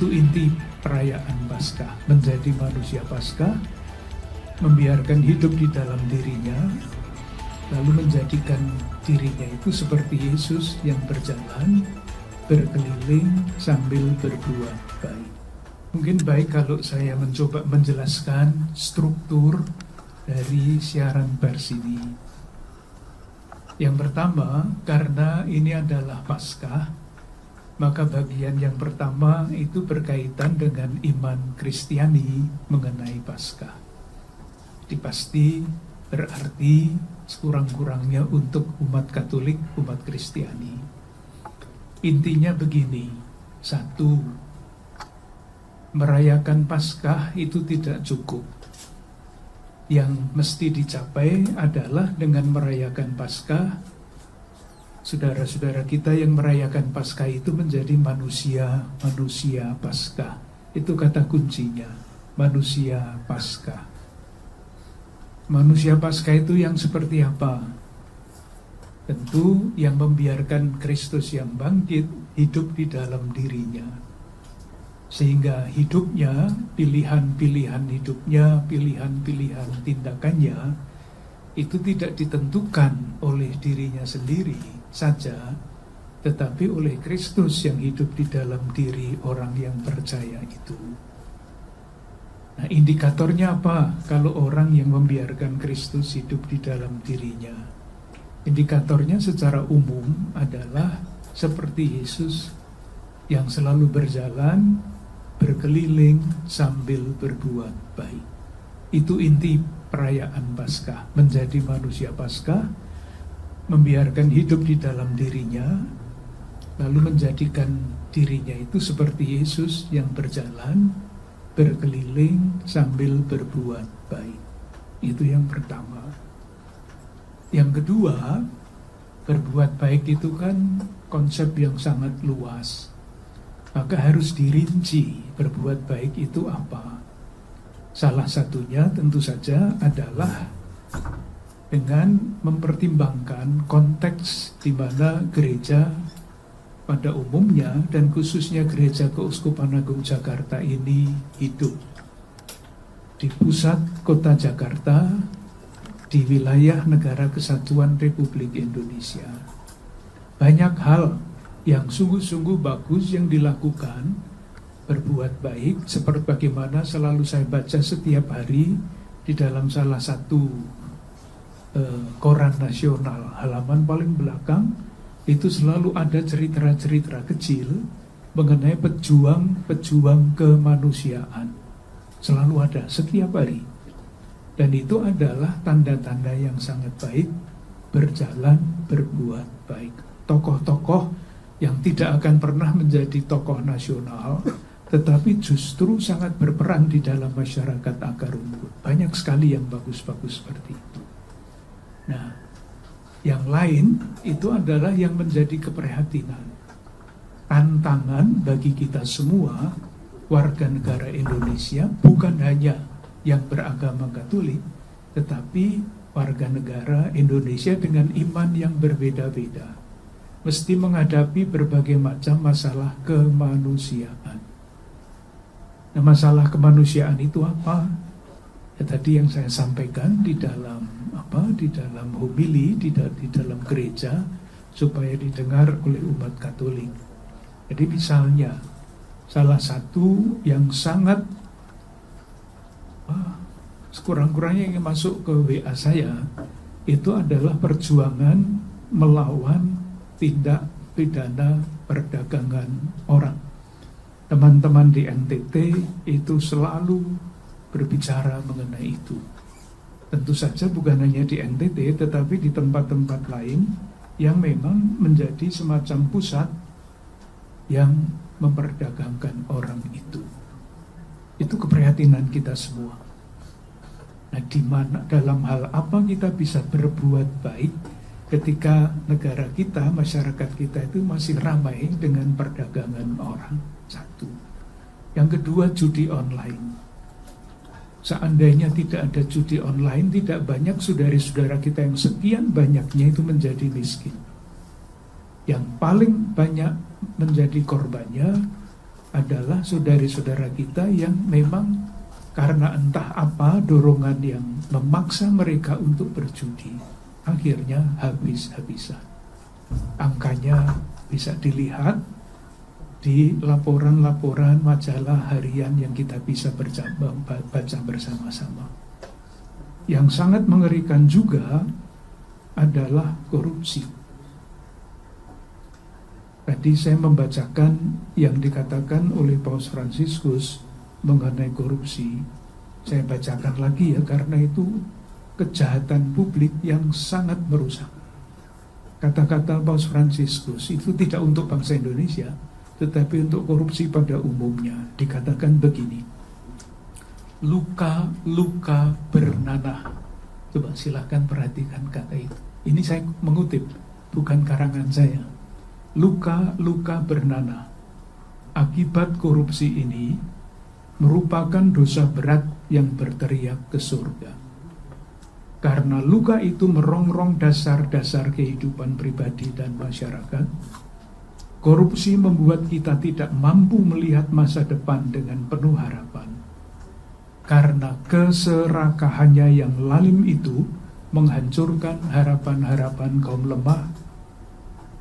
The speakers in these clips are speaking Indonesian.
Itu inti perayaan Paskah, menjadi manusia Paskah, membiarkan hidup di dalam dirinya, lalu menjadikan dirinya itu seperti Yesus yang berjalan, berkeliling sambil berbuat baik. Mungkin baik kalau saya mencoba menjelaskan struktur dari siaran pers ini. Yang pertama, karena ini adalah Paskah, maka bagian yang pertama itu berkaitan dengan iman Kristiani mengenai Paskah. Pasti berarti sekurang-kurangnya untuk umat Katolik, umat Kristiani. Intinya begini, satu, merayakan Paskah itu tidak cukup. Yang mesti dicapai adalah dengan merayakan Paskah, saudara-saudara kita yang merayakan Paskah itu menjadi manusia Paskah. Itu kata kuncinya, manusia Paskah. Manusia Paskah itu yang seperti apa? Tentu yang membiarkan Kristus yang bangkit hidup di dalam dirinya. Sehingga hidupnya, pilihan-pilihan hidupnya, pilihan-pilihan tindakannya itu tidak ditentukan oleh dirinya sendiri saja, tetapi oleh Kristus yang hidup di dalam diri orang yang percaya itu. Nah, indikatornya apa kalau orang yang membiarkan Kristus hidup di dalam dirinya? Indikatornya secara umum adalah seperti Yesus yang selalu berjalan, berkeliling sambil berbuat baik. Itu inti perayaan Paskah, menjadi manusia Paskah, membiarkan hidup di dalam dirinya, lalu menjadikan dirinya itu seperti Yesus yang berjalan, berkeliling sambil berbuat baik. Itu yang pertama. Yang kedua, berbuat baik itu kan konsep yang sangat luas. Maka harus dirinci berbuat baik itu apa. Salah satunya tentu saja adalah dengan mempertimbangkan konteks di mana gereja pada umumnya dan khususnya Gereja Keuskupan Agung Jakarta ini hidup. Di pusat kota Jakarta, di wilayah Negara Kesatuan Republik Indonesia. Banyak hal yang sungguh-sungguh bagus yang dilakukan, berbuat baik, seperti bagaimana selalu saya baca setiap hari di dalam salah satu koran nasional, halaman paling belakang, itu selalu ada cerita-cerita kecil mengenai pejuang kemanusiaan. Selalu ada, setiap hari. Dan itu adalah tanda-tanda yang sangat baik, berjalan, berbuat baik. Tokoh-tokoh yang tidak akan pernah menjadi tokoh nasional, tetapi justru sangat berperan di dalam masyarakat akar rumput. Banyak sekali yang bagus-bagus seperti itu. Nah, yang lain itu adalah yang menjadi keprihatinan. Tantangan bagi kita semua, warga negara Indonesia, bukan hanya yang beragama Katolik, tetapi warga negara Indonesia dengan iman yang berbeda-beda. Mesti menghadapi berbagai macam masalah kemanusiaan. Nah, masalah kemanusiaan itu apa? Ya, tadi yang saya sampaikan di dalam homili di dalam gereja supaya didengar oleh umat Katolik. Jadi misalnya salah satu yang sangat sekurang-kurangnya yang masuk ke WA saya itu adalah perjuangan melawan tindak pidana perdagangan orang. Teman-teman di NTT itu selalu berbicara mengenai itu. Tentu saja bukan hanya di NTT, tetapi di tempat-tempat lain yang memang menjadi semacam pusat yang memperdagangkan orang itu. Itu keprihatinan kita semua. Nah, di mana, dalam hal apa kita bisa berbuat baik ketika negara kita, masyarakat kita itu masih ramai dengan perdagangan orang? Satu. Yang kedua, judi online. Seandainya tidak ada judi online, tidak banyak saudara-saudara kita yang sekian banyaknya itu menjadi miskin. Yang paling banyak menjadi korbannya adalah saudara-saudara kita yang memang karena entah apa dorongan yang memaksa mereka untuk berjudi, akhirnya habis-habisan. Angkanya bisa dilihat di laporan-laporan majalah harian yang kita bisa baca bersama-sama. Yang sangat mengerikan juga adalah korupsi. Tadi saya membacakan yang dikatakan oleh Paus Fransiskus mengenai korupsi. Saya bacakan lagi ya, karena itu kejahatan publik yang sangat merusak. Kata-kata Paus Fransiskus itu tidak untuk bangsa Indonesia, tetapi untuk korupsi pada umumnya. Dikatakan begini: luka-luka bernanah. Coba silahkan perhatikan kata itu. Ini saya mengutip, bukan karangan saya. Luka-luka bernanah akibat korupsi ini merupakan dosa berat yang berteriak ke surga. Karena luka itu merongrong dasar-dasar kehidupan pribadi dan masyarakat. Korupsi membuat kita tidak mampu melihat masa depan dengan penuh harapan. Karena keserakahannya yang lalim itu menghancurkan harapan-harapan kaum lemah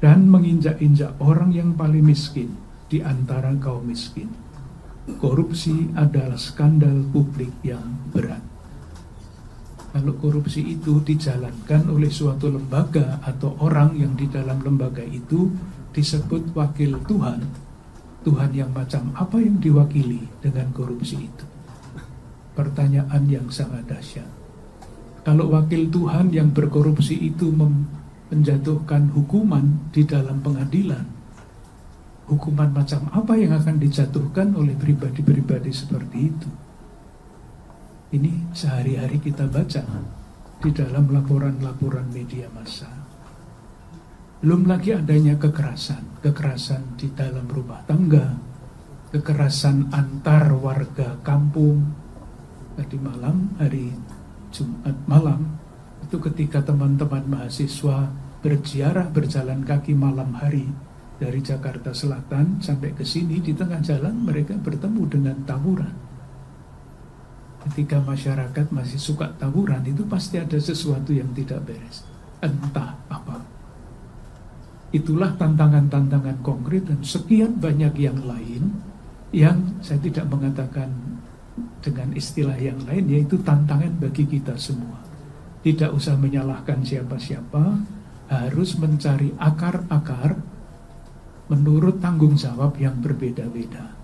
dan menginjak-injak orang yang paling miskin di antara kaum miskin. Korupsi adalah skandal publik yang berat. Kalau korupsi itu dijalankan oleh suatu lembaga atau orang yang di dalam lembaga itu disebut wakil Tuhan, Tuhan yang macam apa yang diwakili dengan korupsi itu? Pertanyaan yang sangat dahsyat. Kalau wakil Tuhan yang berkorupsi itu menjatuhkan hukuman di dalam pengadilan, hukuman macam apa yang akan dijatuhkan oleh pribadi-pribadi seperti itu? Ini sehari-hari kita baca di dalam laporan-laporan media massa. Belum lagi adanya kekerasan di dalam rumah tangga, kekerasan antar warga kampung. Tadi malam, hari Jumat malam, itu ketika teman-teman mahasiswa berziarah berjalan kaki malam hari dari Jakarta Selatan sampai ke sini, di tengah jalan mereka bertemu dengan tawuran. Ketika masyarakat masih suka tawuran, itu pasti ada sesuatu yang tidak beres, entah apa. Itulah tantangan-tantangan konkret dan sekian banyak yang lain yang saya tidak mengatakan dengan istilah yang lain, yaitu tantangan bagi kita semua. Tidak usah menyalahkan siapa-siapa, harus mencari akar-akar menurut tanggung jawab yang berbeda-beda.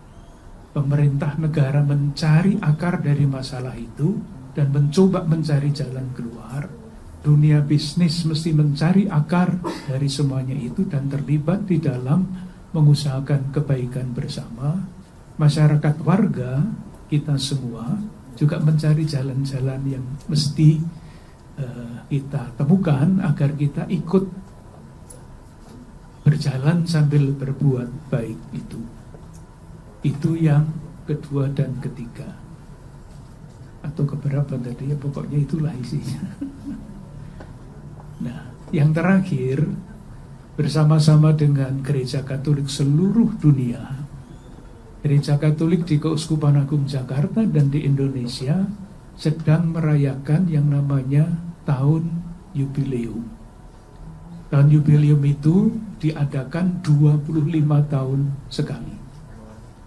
Pemerintah negara mencari akar dari masalah itu dan mencoba mencari jalan keluar. Dunia bisnis mesti mencari akar dari semuanya itu dan terlibat di dalam mengusahakan kebaikan bersama. Masyarakat warga, kita semua juga mencari jalan-jalan yang mesti kita temukan agar kita ikut berjalan sambil berbuat baik itu. Itu yang kedua dan ketiga. Atau keberapa tadi ya, pokoknya itulah isinya. Nah, yang terakhir, bersama-sama dengan Gereja Katolik seluruh dunia, Gereja Katolik di Keuskupan Agung Jakarta dan di Indonesia sedang merayakan yang namanya Tahun Yubileum. Tahun Yubileum itu diadakan 25 tahun sekali.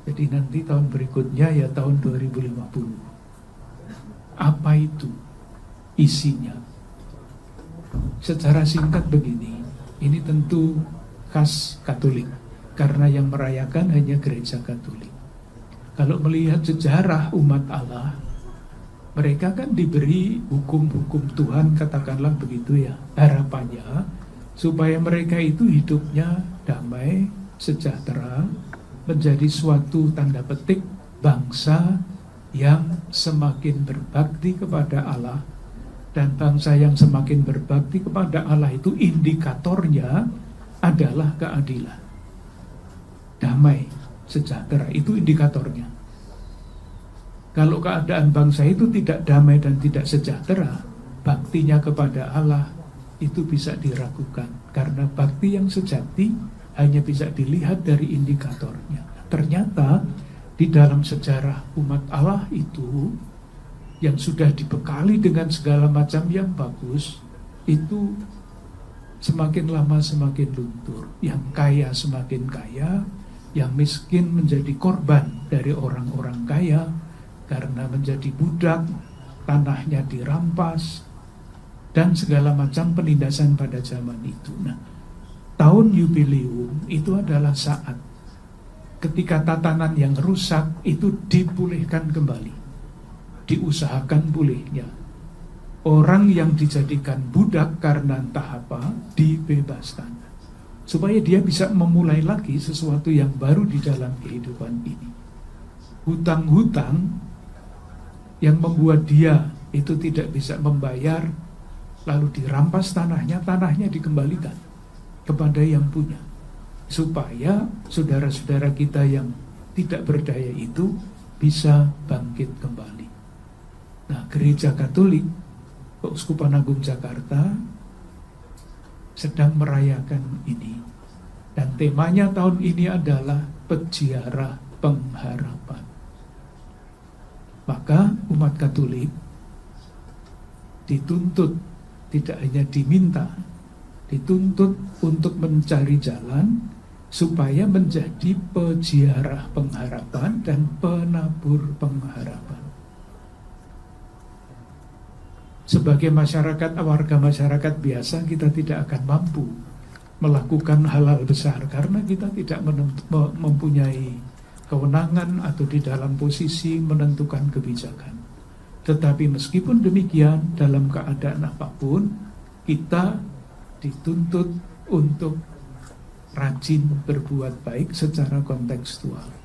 Jadi nanti tahun berikutnya ya tahun 2050. Apa itu isinya? Secara singkat begini, ini tentu khas Katolik, karena yang merayakan hanya Gereja Katolik. Kalau melihat sejarah umat Allah, mereka kan diberi hukum-hukum Tuhan, katakanlah begitu ya. Harapannya supaya mereka itu hidupnya damai, sejahtera, menjadi suatu tanda petik bangsa yang semakin berbakti kepada Allah. Dan bangsa yang semakin berbakti kepada Allah itu indikatornya adalah keadilan, damai, sejahtera, itu indikatornya. Kalau keadaan bangsa itu tidak damai dan tidak sejahtera, baktinya kepada Allah itu bisa diragukan. Karena bakti yang sejati hanya bisa dilihat dari indikatornya. Ternyata di dalam sejarah umat Allah itu yang sudah dibekali dengan segala macam yang bagus, itu semakin lama semakin luntur. Yang kaya semakin kaya, yang miskin menjadi korban dari orang-orang kaya karena menjadi budak, tanahnya dirampas, dan segala macam penindasan pada zaman itu. Nah, tahun yubileum itu adalah saat ketika tatanan yang rusak itu dipulihkan kembali, diusahakan pulihnya. Orang yang dijadikan budak karena entah apa dibebaskan, supaya dia bisa memulai lagi sesuatu yang baru di dalam kehidupan ini. Hutang-hutang yang membuat dia itu tidak bisa membayar, lalu dirampas tanahnya dikembalikan kepada yang punya, supaya saudara-saudara kita yang tidak berdaya itu bisa bangkit kembali. Nah, Gereja Katolik Keuskupan Agung Jakarta sedang merayakan ini, dan temanya tahun ini adalah Peziarah Pengharapan. Maka umat Katolik dituntut, tidak hanya diminta, dituntut untuk mencari jalan supaya menjadi peziarah pengharapan dan penabur pengharapan. Sebagai masyarakat, warga masyarakat biasa, kita tidak akan mampu melakukan hal-hal besar karena kita tidak mempunyai kewenangan atau di dalam posisi menentukan kebijakan. Tetapi meskipun demikian, dalam keadaan apapun, kita dituntut untuk rajin berbuat baik secara kontekstual.